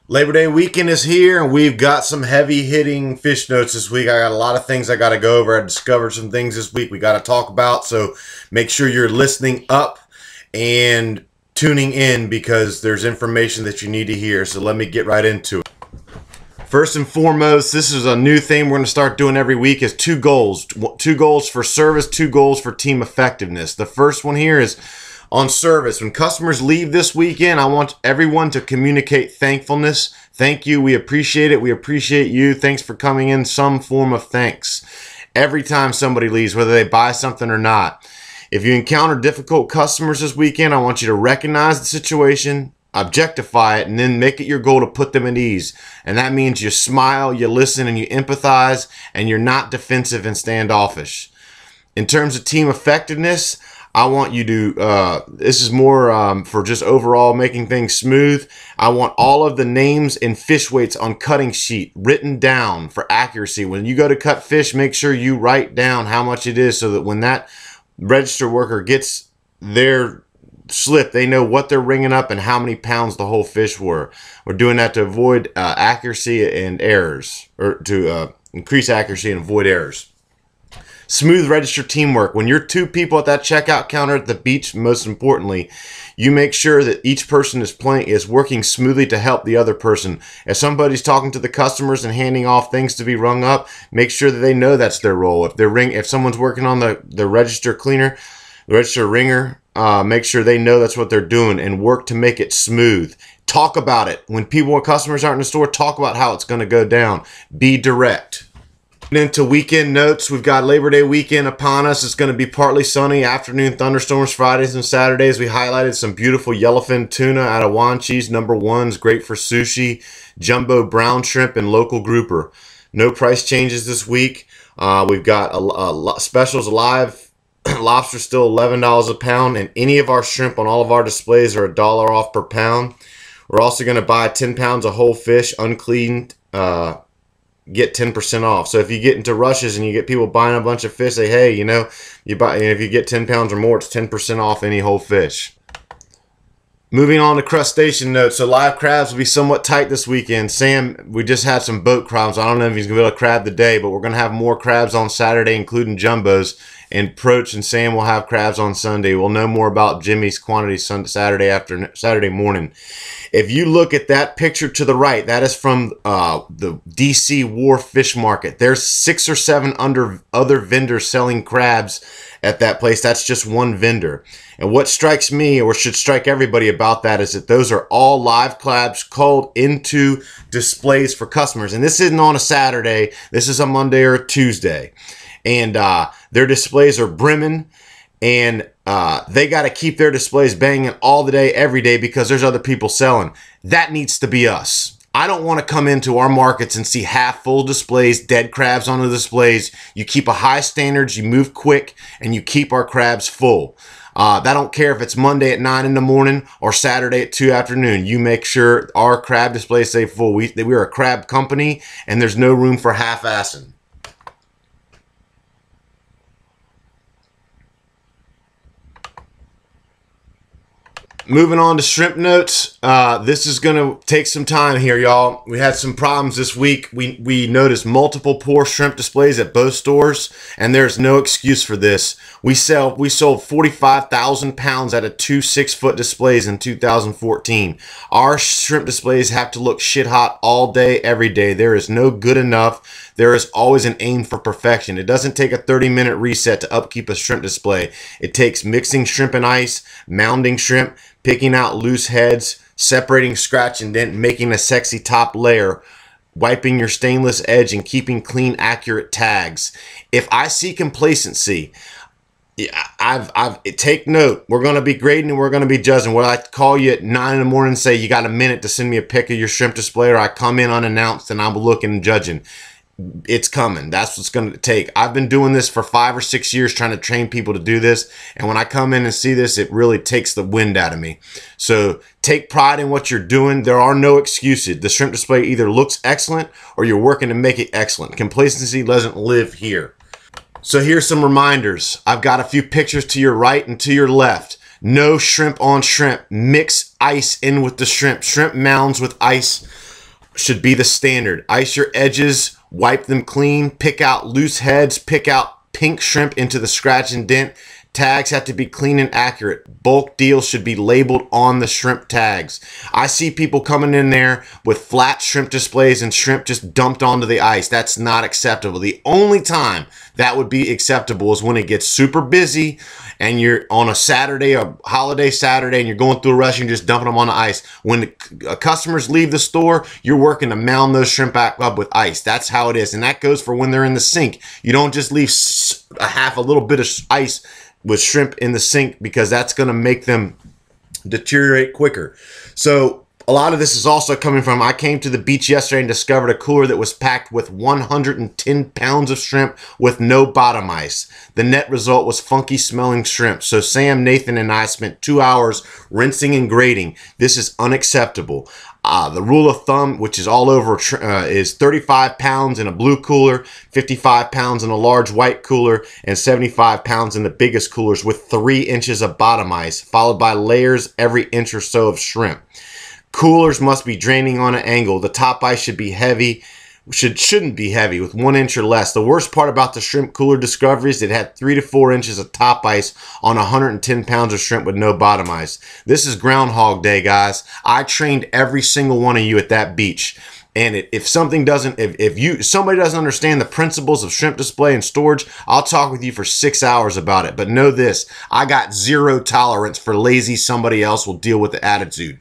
Labor Day weekend is here, and we've got some heavy hitting fish notes this week. I got a lot of things I got to go over. I discovered some things this week we got to talk about, so make sure you're listening up and tuning in because there's information that you need to hear. So let me get right into it. First and foremost, this is a new thing we're going to start doing every week is two goals. Two goals for service, two goals for team effectiveness. The first one here is on service. When customers leave this weekend, I want everyone to communicate thankfulness. Thank you. We appreciate it. We appreciate you. Thanks for coming in. Some form of thanks. Every time somebody leaves, whether they buy something or not. If you encounter difficult customers this weekend, I want you to recognize the situation, objectify it, and then make it your goal to put them at ease. And that means you smile, you listen, and you empathize, and you're not defensive and standoffish. In terms of team effectiveness, I want you to, this is more for just overall making things smooth. I want all of the names and fish weights on cutting sheet written down for accuracy. When you go to cut fish, make sure you write down how much it is so that when that register worker gets their slip, they know what they're ringing up and how many pounds the whole fish were. We're doing that to avoid accuracy and errors, or to increase accuracy and avoid errors. Smooth register teamwork. When you're two people at that checkout counter at the beach, most importantly, you make sure that each person is working smoothly to help the other person. If somebody's talking to the customers and handing off things to be rung up, make sure that they know that's their role. If someone's working on the register cleaner, the register ringer, make sure they know that's what they're doing and work to make it smooth. Talk about it. When customers aren't in the store, talk about how it's going to go down. Be direct. Into weekend notes, we've got Labor Day weekend upon us. It's going to be partly sunny, afternoon thunderstorms Fridays and Saturdays. We highlighted some beautiful yellowfin tuna out of Wanchese, #1's great for sushi, jumbo brown shrimp, and local grouper. No price changes this week. We've got specials live. Lobster still $11 a pound, and any of our shrimp on all of our displays are $1 off per pound. We're also going to buy 10 pounds of whole fish, uncleaned, get 10% off. So if you get into rushes and you get people buying a bunch of fish, say, hey, if you get 10 pounds or more, it's 10% off any whole fish. Moving on to crustacean notes. So live crabs will be somewhat tight this weekend. Sam, we just had some boat crabs. I don't know if he's going to be able to crab today, but we're going to have more crabs on Saturday, including jumbos. And Proach and Sam will have crabs on Sunday. We'll know more about Jimmy's quantity Saturday morning. If you look at that picture to the right, that is from the DC Wharf Fish Market. There's 6 or 7 other vendors selling crabs at that place. That's just one vendor. And what strikes me, or should strike everybody about that, is that those are all live crabs culled into displays for customers. And this isn't on a Saturday. This is a Monday or a Tuesday. And their displays are brimming, and they got to keep their displays banging all the day, every day, because there's other people selling. That needs to be us. I don't want to come into our markets and see half full displays, dead crabs on the displays. You keep a high standards, you move quick, and you keep our crabs full. I don't care if it's Monday at 9 in the morning or Saturday at 2 afternoon. You make sure our crab displays stay full. We're a crab company, and there's no room for half-assing. Moving on to shrimp notes. This is going to take some time here, y'all. We had some problems this week. We noticed multiple poor shrimp displays at both stores, and there's no excuse for this. We sold 45,000 pounds out of 2 6-foot displays in 2014. Our shrimp displays have to look shit hot all day, every day. There is no good enough. There is always an aim for perfection. It doesn't take a 30-minute reset to upkeep a shrimp display. It takes mixing shrimp and ice, mounding shrimp, picking out loose heads, separating scratch and dent, making a sexy top layer, wiping your stainless edge, and keeping clean, accurate tags. If I see complacency, take note. We're going to be grading and we're going to be judging. Whether I call you at 9 in the morning and say you got a minute to send me a pic of your shrimp display, or I come in unannounced and I'm looking and judging. It's coming. That's what's going to take. I've been doing this for 5 or 6 years, trying to train people to do this. And when I come in and see this, it really takes the wind out of me. So take pride in what you're doing. There are no excuses. The shrimp display either looks excellent or you're working to make it excellent. Complacency doesn't live here. So here's some reminders. I've got a few pictures to your right and to your left. No shrimp on shrimp. Mix ice in with the shrimp. Shrimp mounds with ice should be the standard. Ice your edges, wipe them clean, pick out loose heads, pick out pink shrimp into the scratch and dent. Tags have to be clean and accurate. Bulk deals should be labeled on the shrimp tags. I see people coming in there with flat shrimp displays and shrimp just dumped onto the ice. That's not acceptable. The only time that would be acceptable is when it gets super busy and you're on a Saturday, a holiday Saturday, and you're going through a rush and just dumping them on the ice. When the customers leave the store, you're working to mound those shrimp back up with ice. That's how it is. And that goes for when they're in the sink. You don't just leave a little bit of ice with shrimp in the sink, because that's going to make them deteriorate quicker. So a lot of this is also coming from, I came to the beach yesterday and discovered a cooler that was packed with 110 pounds of shrimp with no bottom ice. The net result was funky smelling shrimp. So Sam, Nathan, and I spent 2 hours rinsing and grading. This is unacceptable. The rule of thumb, which is all over, is 35 pounds in a blue cooler, 55 pounds in a large white cooler, and 75 pounds in the biggest coolers with 3 inches of bottom ice, followed by layers every inch or so of shrimp. Coolers must be draining on an angle. The top ice should be heavy. Shouldn't be heavy, with 1 inch or less. The worst part about the shrimp cooler discovery is it had 3 to 4 inches of top ice on 110 pounds of shrimp with no bottom ice. This is Groundhog Day, guys. I trained every single one of you at that beach. And if somebody doesn't understand the principles of shrimp display and storage, I'll talk with you for 6 hours about it. But know this, I got zero tolerance for lazy somebody else will deal with the attitude.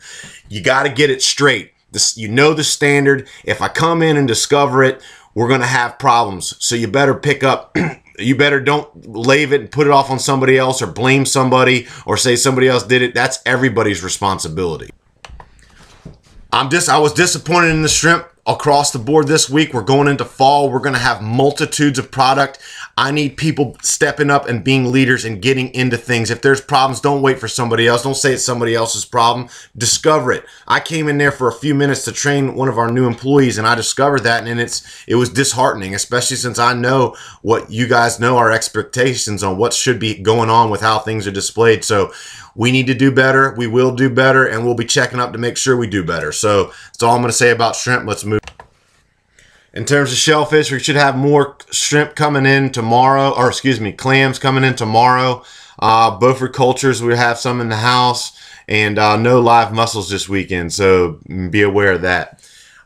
You got to get it straight. You know the standard. If I come in and discover it, we're going to have problems. So you better pick up, you better don't leave it and put it off on somebody else or blame somebody or say somebody else did it. That's everybody's responsibility. I was disappointed in the shrimp across the board this week. We're going into fall. We're going to have multitudes of product. I need people stepping up and being leaders and getting into things. If there's problems, don't wait for somebody else. Don't say it's somebody else's problem. Discover it. I came in there for a few minutes to train one of our new employees, and I discovered that, and it was disheartening, especially since I know what you guys know, our expectations on what should be going on with how things are displayed. So we need to do better. We will do better, and we'll be checking up to make sure we do better. So that's all I'm going to say about shrimp. Let's move. In terms of shellfish, we should have more shrimp coming in tomorrow, or excuse me, clams coming in tomorrow. Beaufort Cultures, we have some in the house, and no live mussels this weekend, so be aware of that.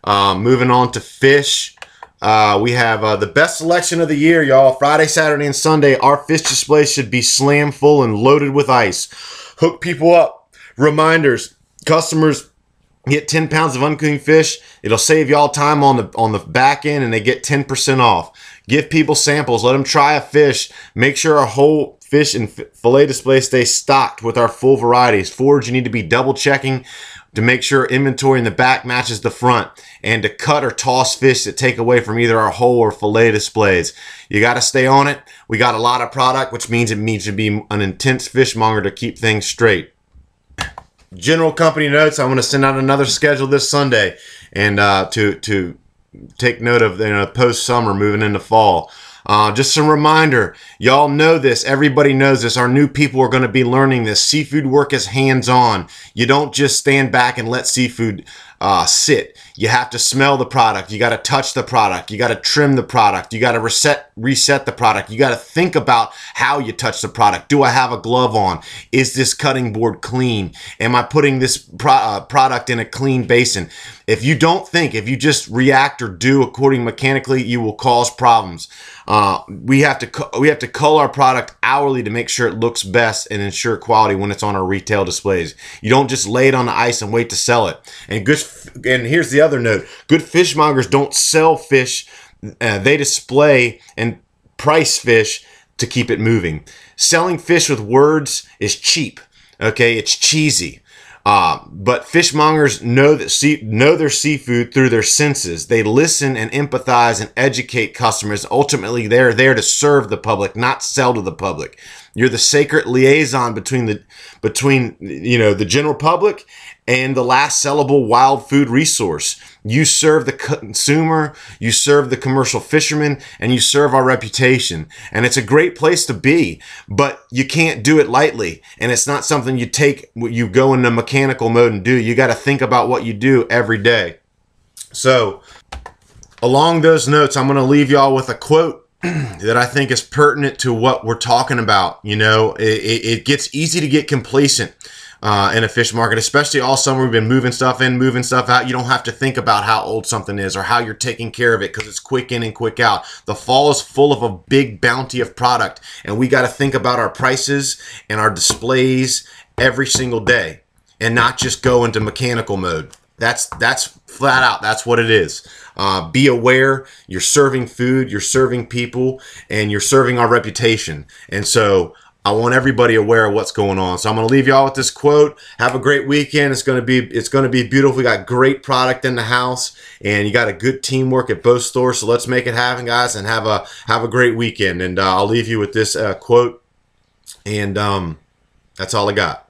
Moving on to fish, we have the best selection of the year, y'all. Friday, Saturday, and Sunday, our fish display should be slam full and loaded with ice. Hook people up. Reminders, customers get 10 pounds of unclean fish. It'll save y'all time on the back end, and they get 10% off. Give people samples. Let them try a fish. Make sure our whole fish and fillet display stay stocked with our full varieties. Forage, you need to be double checking to make sure inventory in the back matches the front, and to cut or toss fish that take away from either our whole or fillet displays. You got to stay on it. We got a lot of product, which means it needs to be an intense fishmonger to keep things straight. General company notes, I'm going to send out another schedule this Sunday, and to take note of post-summer moving into fall. Just a reminder, y'all know this, everybody knows this, our new people are going to be learning this. Seafood work is hands-on. You don't just stand back and let seafood sit. You have to smell the product. You got to touch the product. You got to trim the product. You got to reset the product. You got to think about how you touch the product. Do I have a glove on? Is this cutting board clean? Am I putting this product in a clean basin? If you don't think, if you just react or do according mechanically, you will cause problems. We have to cull our product hourly to make sure it looks best and ensure quality when it's on our retail displays. You don't just lay it on the ice and wait to sell it. And here's the other note: good fishmongers don't sell fish; they display and price fish to keep it moving. Selling fish with words is cheap. Okay, it's cheesy. But fishmongers know their seafood through their senses. They listen and empathize and educate customers. Ultimately, they're there to serve the public, not sell to the public. You're the sacred liaison between the general public and the last sellable wild food resource. You serve the consumer, you serve the commercial fisherman, and you serve our reputation. And it's a great place to be, but you can't do it lightly. And it's not something you go into mechanical mode and do. You got to think about what you do every day. So along those notes, I'm going to leave y'all with a quote that I think is pertinent to what we're talking about. You know, it gets easy to get complacent in a fish market, especially all summer. We've been moving stuff in, moving stuff out. You don't have to think about how old something is or how you're taking care of it because it's quick in and quick out. The fall is full of a big bounty of product, and we got to think about our prices and our displays every single day and not just go into mechanical mode. That's flat out. That's what it is. Be aware. You're serving food, you're serving people, and you're serving our reputation. And so I want everybody aware of what's going on. So I'm going to leave y'all with this quote. Have a great weekend. It's going to be beautiful. We got great product in the house, and you got a good teamwork at both stores. So let's make it happen, guys, and have a great weekend. And I'll leave you with this quote, and that's all I got.